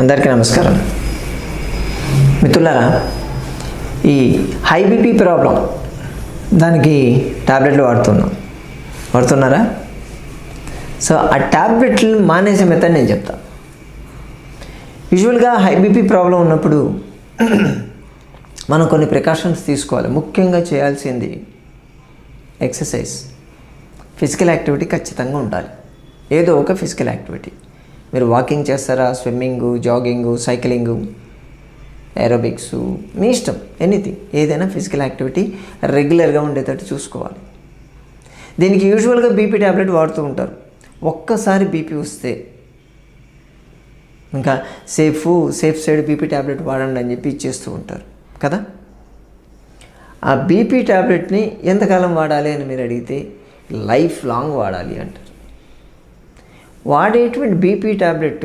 అందరికీ నమస్కారం. మిత్రులారా, ఈ హై బీపీ ప్రాబ్లం దానికి టాబ్లెట్లు వాడుతున్నారా? సో ఆ టాబ్లెట్లు మానేసే మెథడ్ నేను చెప్తాను. యూజువల్గా హై బీపీ ప్రాబ్లం ఉన్నప్పుడు మనం కొన్ని ప్రికాషన్స్ తీసుకోవాలి. ముఖ్యంగా చేయాల్సింది ఎక్సర్సైజ్, ఫిజికల్ యాక్టివిటీ ఖచ్చితంగా ఉండాలి. ఏదో ఒక ఫిజికల్ యాక్టివిటీ. మీరు వాకింగ్ చేస్తారా, స్విమ్మింగు, జాగింగు, సైక్లింగు, ఏరోబిక్స్, మీ ఇష్టం, ఎనీథింగ్, ఏదైనా ఫిజికల్ యాక్టివిటీ రెగ్యులర్గా ఉండేటట్టు చూసుకోవాలి. దీనికి యూజువల్గా బీపీ ట్యాబ్లెట్ వాడుతూ ఉంటారు. ఒక్కసారి బీపీ వస్తే ఇంకా సేఫ్ సైడ్ బీపీ ట్యాబ్లెట్ వాడండి అని చెప్పి ఇచ్చేస్తూ ఉంటారు కదా. ఆ బీపీ ట్యాబ్లెట్ని ఎంతకాలం వాడాలి అని మీరు అడిగితే లైఫ్ లాంగ్ వాడాలి అంటారు. వాడేటువంటి బీపీ ట్యాబ్లెట్